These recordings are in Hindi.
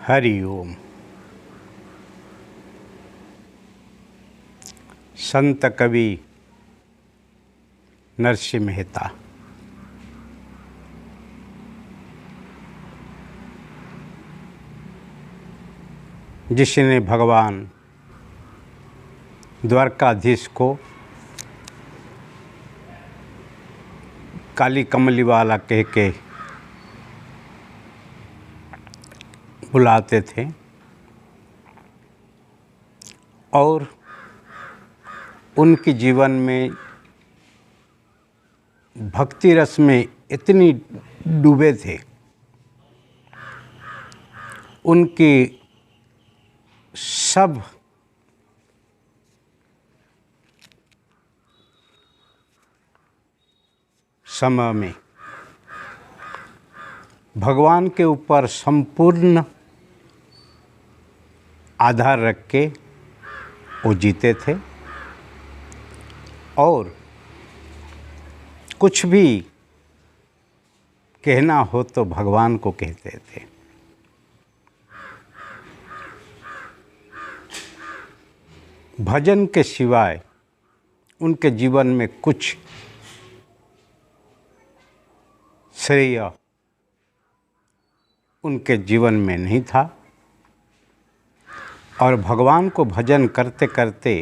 हरि ओम। संत कवि नरसिंह मेहता। जिसने भगवान द्वारकाधीश को काली कमली वाला कह के बुलाते थे और उनके जीवन में भक्ति रस में इतनी डूबे थे, उनकी सब समय में भगवान के ऊपर संपूर्ण आधार रख के वो जीते थे और कुछ भी कहना हो तो भगवान को कहते थे। भजन के सिवाय उनके जीवन में कुछ श्रेय उनके जीवन में नहीं था और भगवान को भजन करते करते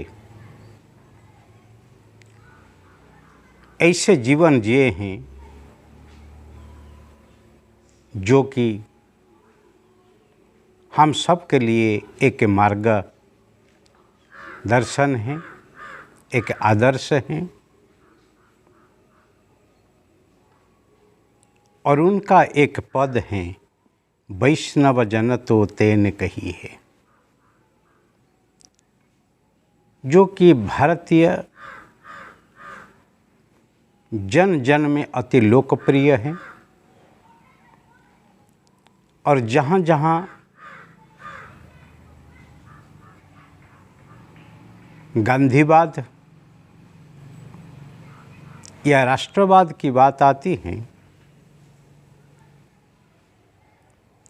ऐसे जीवन जिए हैं जो कि हम सब के लिए एक मार्ग दर्शन है, एक आदर्श है और उनका एक पद है, वैष्णव जन तो तेन कही है, जो कि भारतीय जन जन में अति लोकप्रिय है और जहाँ जहाँ गांधीवाद या राष्ट्रवाद की बात आती है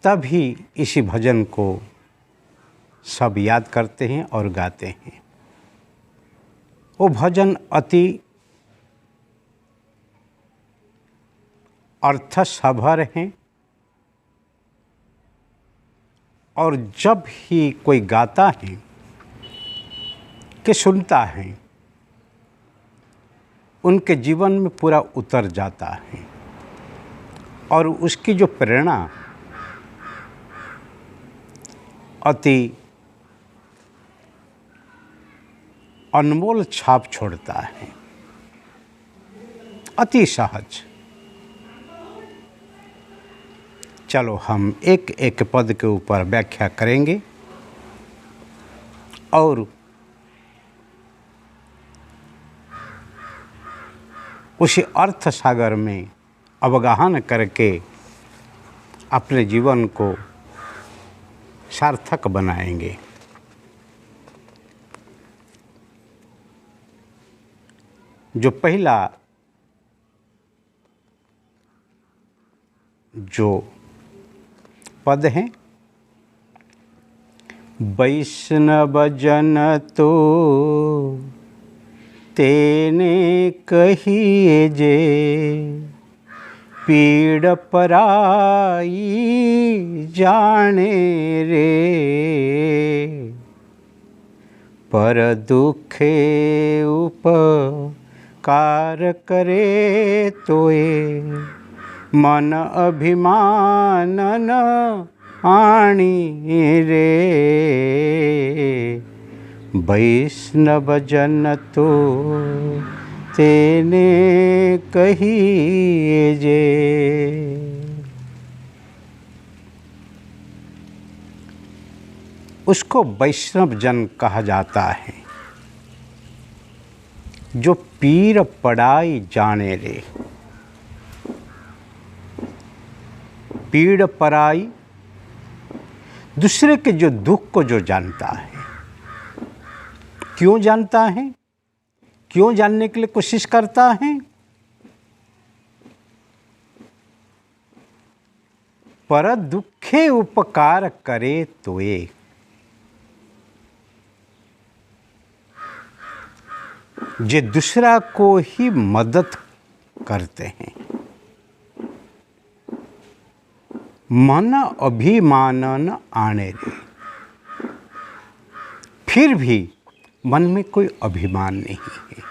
तभी इसी भजन को सब याद करते हैं और गाते हैं। वो भजन अति अर्थसभर हैं और जब ही कोई गाता है कि सुनता है उनके जीवन में पूरा उतर जाता है और उसकी जो प्रेरणा अति अनमोल छाप छोड़ता है, अति सहज। चलो हम एक एक पद के ऊपर व्याख्या करेंगे और उसी अर्थ सागर में अवगाहन करके अपने जीवन को सार्थक बनाएंगे। जो पहला जो पद है, वैष्णव जन तो तेने कहिए जे, पीड़ पराई जाने रे, पर दुखे उपकार करे तोए, मन अभिमान न आणी रे, वैष्णव जन तो तेने कहिए जे। उसको वैष्णव जन कहा जाता है जो पीर पड़ाई जाने रे। पीड़ पराई दूसरे के जो दुख को जो जानता है। क्यों जानता है? क्यों जानने के लिए कोशिश करता है? पर दुख दुखे उपकार करे तोए। जे दूसरा को ही मदद करते हैं, मन अभिमानन आने रे। फिर भी मन में कोई अभिमान नहीं है।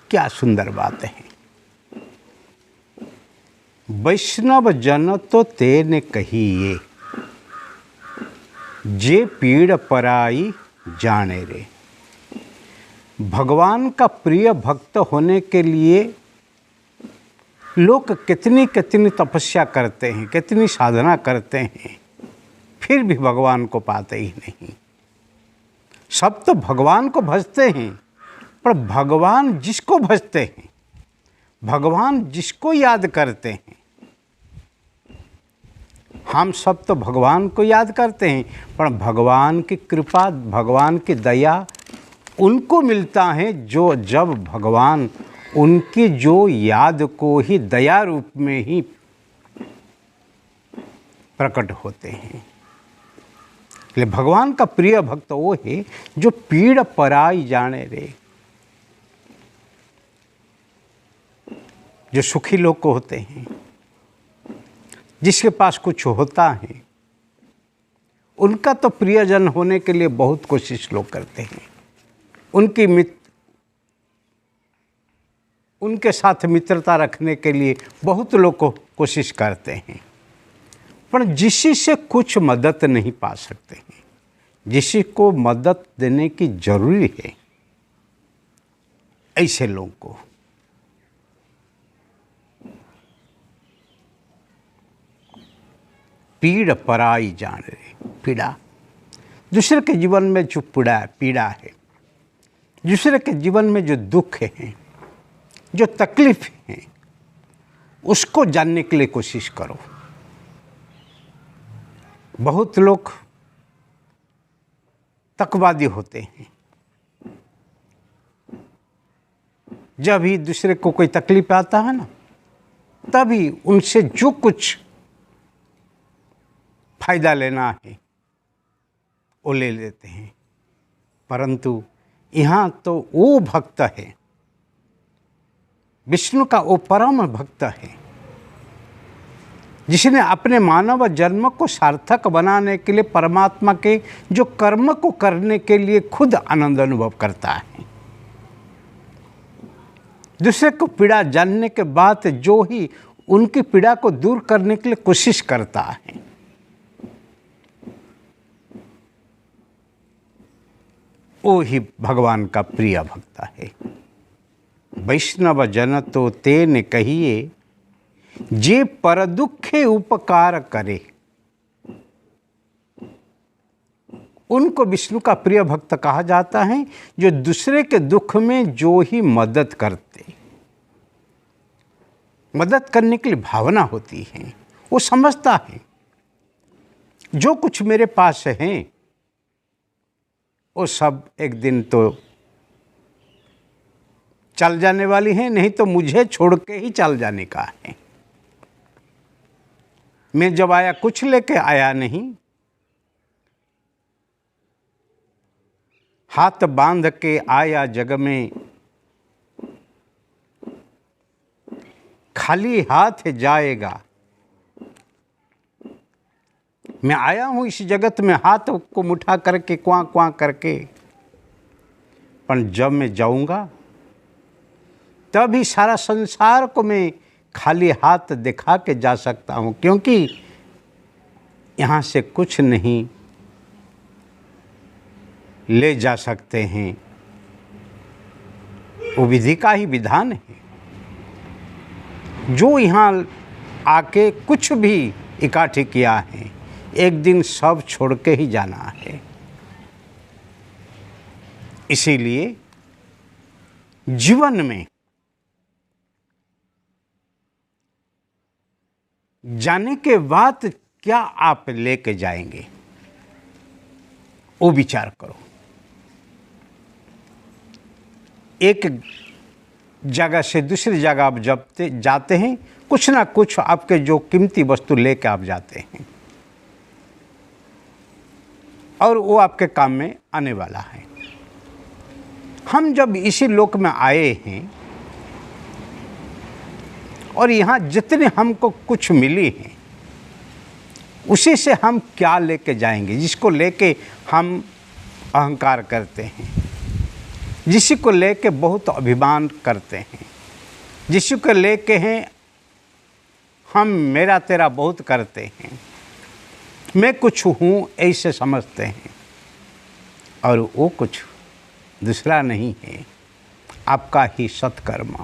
क्या सुंदर बात है। वैष्णव जन तो तेने कहिए, जे पीड़ पराई जाने रे। भगवान का प्रिय भक्त होने के लिए लोग कितनी कितनी तपस्या करते हैं, कितनी साधना करते हैं, फिर भी भगवान को पाते ही नहीं। सब तो भगवान को भजते हैं, पर भगवान जिसको भजते हैं, भगवान जिसको याद करते हैं, हम सब तो भगवान को याद करते हैं, पर भगवान की कृपा, भगवान की दया उनको मिलता है जो जब भगवान उनकी जो याद को ही दया रूप में ही प्रकट होते हैं। इसलिए भगवान का प्रिय भक्त वो है जो पीड़ पराई जाने रे। जो सुखी लोग को होते हैं, जिसके पास कुछ होता है, उनका तो प्रियजन होने के लिए बहुत कोशिश लोग करते हैं। उनके साथ मित्रता रखने के लिए बहुत लोग को कोशिश करते हैं, पर जिसी से कुछ मदद नहीं पा सकते हैं, जिसी को मदद देने की जरूरी है, ऐसे लोगों को पीड़ पराई जान रहे। पीड़ा, दूसरे के जीवन में जो पीड़ा है, दूसरे के जीवन में जो दुख है, जो तकलीफ है, उसको जानने के लिए कोशिश करो। बहुत लोग तकवादी होते हैं। जब ही दूसरे को कोई तकलीफ आता है ना, तभी उनसे जो कुछ फायदा लेना है वो ले लेते हैं। परंतु यहाँ तो वो भक्त है, विष्णु का वो परम भक्त है, जिसने अपने मानव जन्म को सार्थक बनाने के लिए परमात्मा के जो कर्म को करने के लिए खुद आनंद अनुभव करता है। दूसरे को पीड़ा जानने के बाद जो ही उनकी पीड़ा को दूर करने के लिए कोशिश करता है, वो ही भगवान का प्रिय भक्त है। वैष्णव जन तो तेने कहिए, जे पर दुखे उपकार करे। उनको विष्णु का प्रिय भक्त कहा जाता है, जो दूसरे के दुख में जो ही मदद करते, मदद करने के लिए भावना होती है। वो समझता है जो कुछ मेरे पास है वो सब एक दिन तो चल जाने वाली है, नहीं तो मुझे छोड़ के ही चल जाने का है। मैं जब आया कुछ लेके आया नहीं, हाथ बांध के आया जग में, खाली हाथ जाएगा। मैं आया हूँ इस जगत में हाथ को मुठा करके, क्वां क्वां करके, पर जब मैं जाऊंगा तभी सारा संसार को मैं खाली हाथ दिखा के जा सकता हूँ, क्योंकि यहाँ से कुछ नहीं ले जा सकते हैं। वो विधि का ही विधान है। जो यहाँ आके कुछ भी इकट्ठे किया है, एक दिन सब छोड़ के ही जाना है। इसीलिए जीवन में जाने के बाद क्या आप लेके जाएंगे, वो विचार करो। एक जगह से दूसरी जगह आप जब जाते हैं, कुछ ना कुछ आपके जो कीमती वस्तु लेके आप जाते हैं और वो आपके काम में आने वाला है। हम जब इसी लोक में आए हैं और यहाँ जितने हमको कुछ मिली हैं उसी से हम क्या लेके जाएंगे, जिसको लेके हम अहंकार करते हैं, जिसी को लेके बहुत अभिमान करते हैं, जिसी को लेके हैं हम मेरा तेरा बहुत करते हैं, मैं कुछ हूँ ऐसे समझते हैं, और वो कुछ दूसरा नहीं है आपका ही सत्कर्म।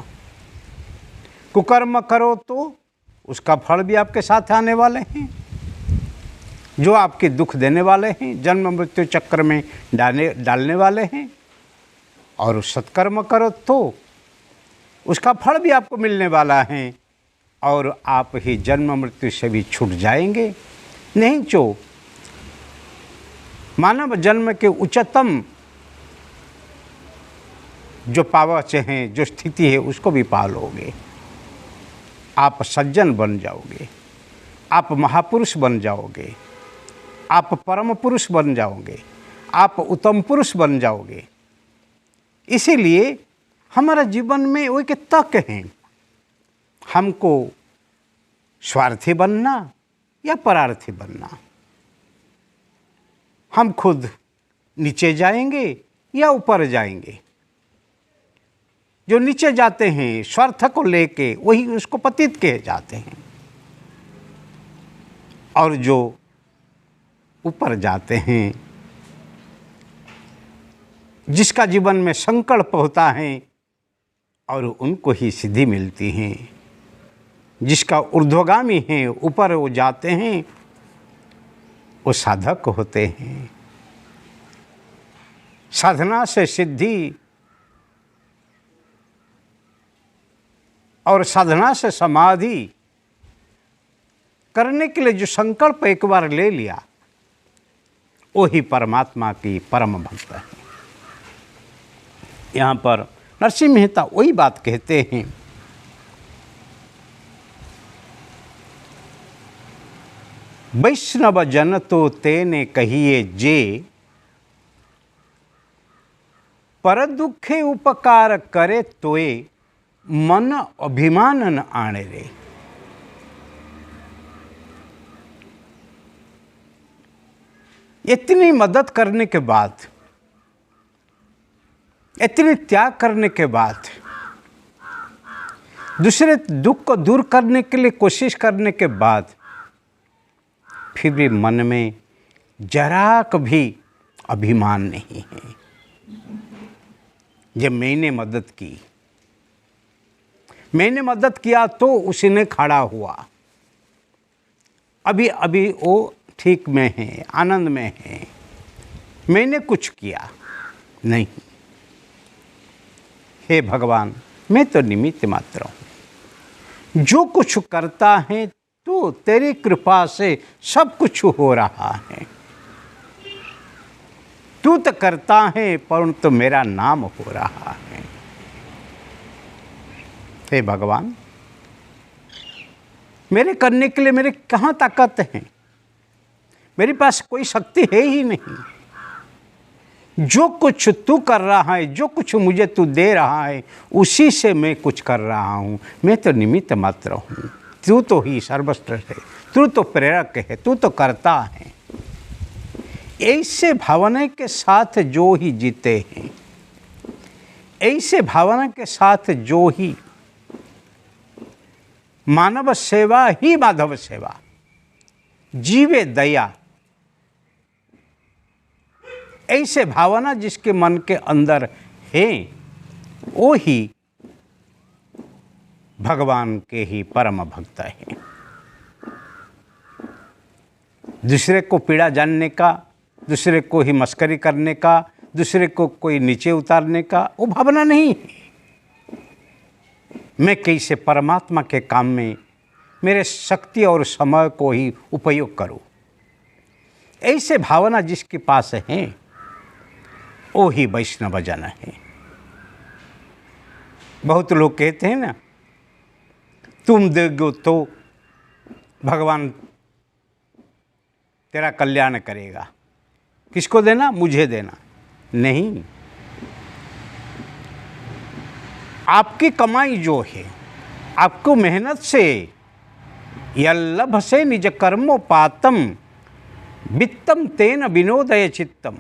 कुकर्म करो तो उसका फल भी आपके साथ आने वाले हैं, जो आपके दुख देने वाले हैं, जन्म मृत्यु चक्र में डालने वाले हैं। और सत्कर्म करो तो उसका फल भी आपको मिलने वाला है और आप ही जन्म मृत्यु से भी छूट जाएंगे। नहीं जो मानव जन्म के उच्चतम जो पावच हैं, जो स्थिति है, उसको भी पा लोगे। आप सज्जन बन जाओगे, आप महापुरुष बन जाओगे, आप परम पुरुष बन जाओगे, आप उत्तम पुरुष बन जाओगे। इसीलिए हमारा जीवन में वो एक तक है, हमको स्वार्थी बनना या परार्थी बनना। हम खुद नीचे जाएंगे या ऊपर जाएंगे। जो नीचे जाते हैं स्वार्थ को लेके, वही उसको पतित कहे जाते हैं, और जो ऊपर जाते हैं, जिसका जीवन में संकल्प होता है और उनको ही सिद्धि मिलती है, जिसका ऊर्ध्वगामी है, ऊपर वो जाते हैं, वो साधक होते हैं। साधना से सिद्धि और साधना से समाधि करने के लिए जो संकल्प एक बार ले लिया, वो ही परमात्मा की परम भक्त है। यहाँ पर नरसिंह मेहता वही बात कहते हैं, वैष्णव जन तो तेने कहिए जे, पर दुखे उपकार करे तोए, मन अभिमान न आने रे। इतनी मदद करने के बाद, इतनी त्याग करने के बाद, दूसरे दुख को दूर करने के लिए कोशिश करने के बाद, फिर भी मन में जरा कभी अभिमान नहीं है। जब मैंने मदद की, मैंने मदद किया तो उसी ने खड़ा हुआ, अभी अभी वो ठीक में है, आनंद में है, मैंने कुछ किया नहीं। हे भगवान, मैं तो निमित्त मात्र हूँ, जो कुछ करता है तो तेरी कृपा से सब कुछ हो रहा है। तू तो करता है परंतु मेरा नाम हो रहा है। हे भगवान, मेरे करने के लिए मेरे कहाँ ताकत है? मेरे पास कोई शक्ति है ही नहीं। जो कुछ तू कर रहा है, जो कुछ मुझे तू दे रहा है, उसी से मैं कुछ कर रहा हूँ। मैं तो निमित्त मात्र हूँ। तू तो ही सर्वश्रेष्ठ है, तू तो प्रेरक है, तू तो करता है। ऐसे भावना के साथ जो ही जीते हैं, ऐसे भावना के साथ जो ही मानव सेवा ही माधव सेवा, जीवे दया, ऐसे भावना जिसके मन के अंदर है, वो ही भगवान के ही परम भक्त है। दूसरे को पीड़ा जानने का, दूसरे को ही मस्करी करने का, दूसरे को कोई नीचे उतारने का वो भावना नहीं है। मैं कैसे परमात्मा के काम में मेरे शक्ति और समय को ही उपयोग करूं, ऐसे भावना जिसके पास है वो ही वैष्णव जन है। बहुत लोग कहते हैं ना, तुम दोगे तो भगवान तेरा कल्याण करेगा। किसको देना? मुझे देना। नहीं, आपकी कमाई जो है, आपको मेहनत से, यल्लभ से निज कर्मोपातम वित्तम तेन विनोदय चित्तम।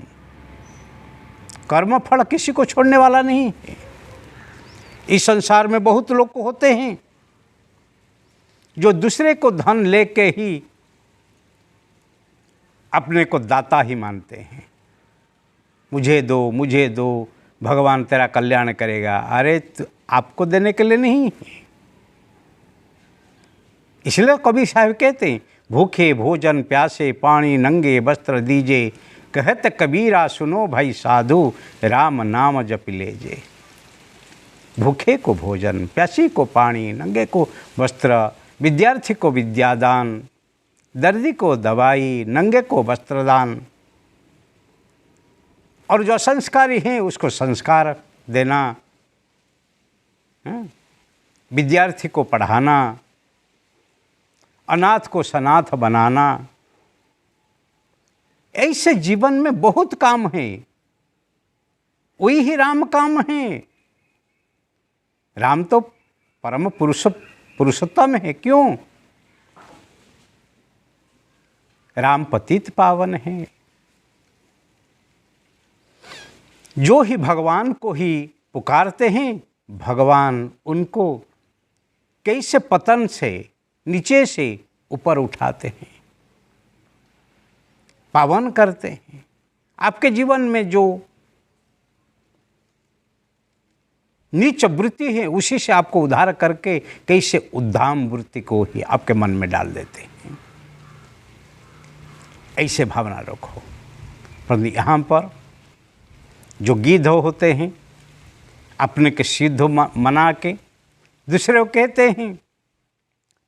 कर्म फल किसी को छोड़ने वाला नहीं है। इस संसार में बहुत लोग होते हैं जो दूसरे को धन लेके ही अपने को दाता ही मानते हैं। मुझे दो, मुझे दो, भगवान तेरा कल्याण करेगा। अरे आपको देने के लिए नहीं है। इसलिए कबीर साहब कहते हैं, भूखे भोजन प्यासे पानी नंगे वस्त्र दीजे, कहत कबीरा सुनो भाई साधु, राम नाम जप लेजे। भूखे को भोजन, प्यासी को पानी, नंगे को वस्त्र, विद्यार्थी को विद्यादान, दर्दी को दवाई, नंगे को वस्त्रदान, और जो संस्कारी हैं उसको संस्कार देना, विद्यार्थी को पढ़ाना, अनाथ को सनाथ बनाना। ऐसे जीवन में बहुत काम है। वही ही राम काम है। राम तो परम पुरुषोत्तम है। क्यों? राम पतित पावन है। जो ही भगवान को ही पुकारते हैं, भगवान उनको कैसे पतन से, नीचे से ऊपर उठाते हैं, पावन करते हैं। आपके जीवन में जो नीच वृत्ति है, उसी से आपको उद्धार करके कैसे उद्धाम वृत्ति को ही आपके मन में डाल देते हैं। ऐसे भावना रखो। परंतु यहाँ पर जो गिद्ध होते हैं, अपने के सिद्ध मना के दूसरे को कहते हैं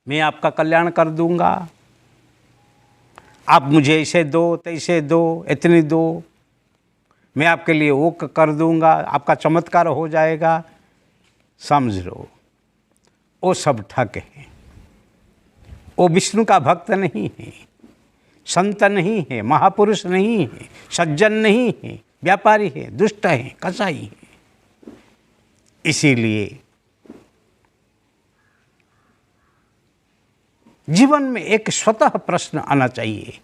मैं आपका कल्याण कर दूंगा, आप मुझे ऐसे दो, तैसे दो, इतनी दो, मैं आपके लिए वो कर दूंगा, आपका चमत्कार हो जाएगा। समझ लो वो सब ठग है। वो विष्णु का भक्त नहीं है, संत नहीं है, महापुरुष नहीं है, सज्जन नहीं है, व्यापारी है, दुष्ट है, कसाई है। इसीलिए जीवन में एक स्वतः प्रश्न आना चाहिए,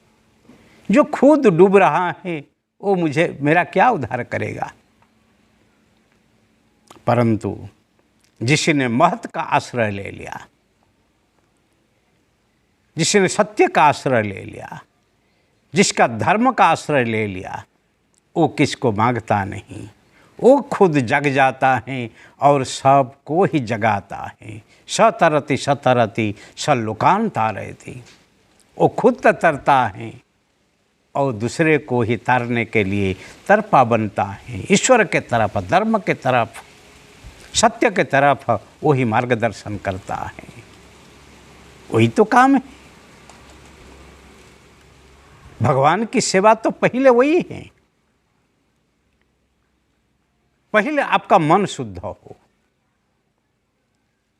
जो खुद डूब रहा है वो मुझे, मेरा क्या उद्धार करेगा? परंतु जिसने महत का आश्रय ले लिया, जिसने सत्य का आश्रय ले लिया, जिसका धर्म का आश्रय ले लिया, वो किसको मांगता नहीं। वो खुद जग जाता है और सबको ही जगाता है। सतरति सतरति सलोकान तारयति। वो खुद तरता है और दूसरे को ही तारने के लिए तरपा बनता है। ईश्वर के तरफ, धर्म के तरफ, सत्य के तरफ वो ही मार्गदर्शन करता है। वही तो काम है। भगवान की सेवा तो पहले वही है। पहले आपका मन शुद्ध हो,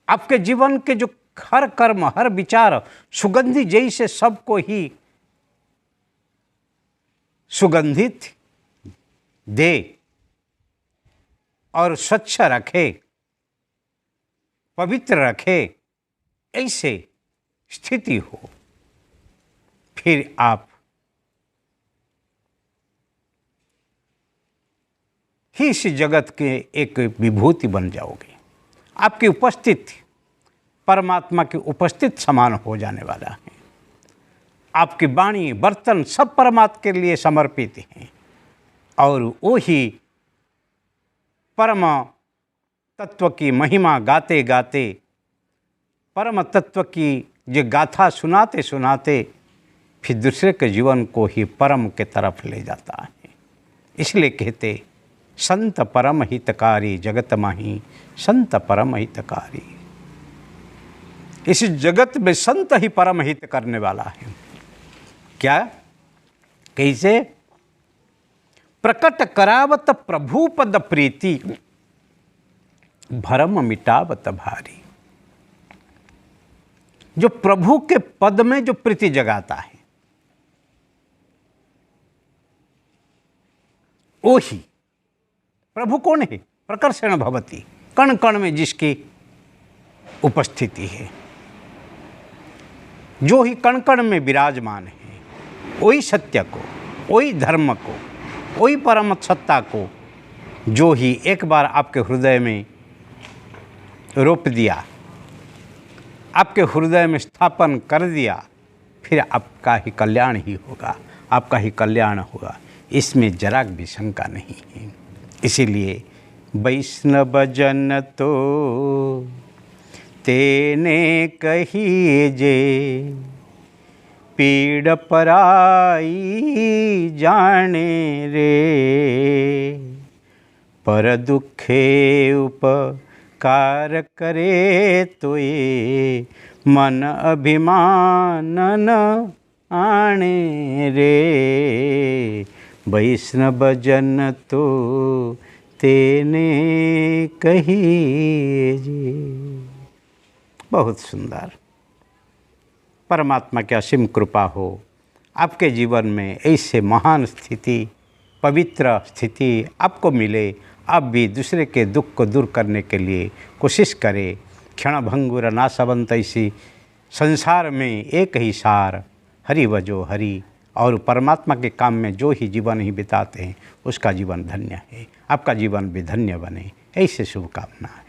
आपके जीवन के जो हर कर्म, हर विचार सुगंधि जैसे सबको ही सुगंधित दे और स्वच्छ रखे, पवित्र रखे, ऐसे स्थिति हो, फिर आप ही इस जगत के एक विभूति बन जाओगे। आपकी उपस्थिति परमात्मा की उपस्थित समान हो जाने वाला है। आपकी वाणी, बर्तन सब परमात्मा के लिए समर्पित हैं और वो ही परम तत्व की महिमा गाते गाते, परम तत्व की जो गाथा सुनाते सुनाते फिर दूसरे के जीवन को ही परम के तरफ ले जाता है। इसलिए कहते संत परम हितकारी जगत माही, संत परम हितकारी। इस जगत में संत ही परम हित करने वाला है। क्या? कैसे? प्रकट करावत प्रभु पद प्रीति, भरम मिटावत भारी। जो प्रभु के पद में जो प्रीति जगाता है, वो ही प्रभु कौन है? प्रकर्षण भवति, कण कण में जिसकी उपस्थिति है, जो ही कण कण में विराजमान है, वही सत्य को, वही धर्म को, वही परम सत्ता को जो ही एक बार आपके हृदय में रोप दिया, आपके हृदय में स्थापन कर दिया, फिर आपका ही कल्याण ही होगा, आपका ही कल्याण होगा, इसमें जरा भी शंका नहीं है। इसीलिए वैष्णव जन तो तेने कहिजे, पीड़ पराई जाने रे, पर दुखे उपकार करे तो ये, मन अभिमान न आने रे, वैष्णव जन तो तेने कहिजे। बहुत सुंदर। परमात्मा की असीम कृपा हो, आपके जीवन में ऐसे महान स्थिति, पवित्र स्थिति आपको मिले। आप भी दूसरे के दुख को दूर करने के लिए कोशिश करें। क्षणभंगुर नाशवंत ऐसी संसार में एक ही सार, हरि वजो हरि। और परमात्मा के काम में जो ही जीवन ही बिताते हैं, उसका जीवन धन्य है। आपका जीवन भी धन्य बने, ऐसे शुभकामनाएं।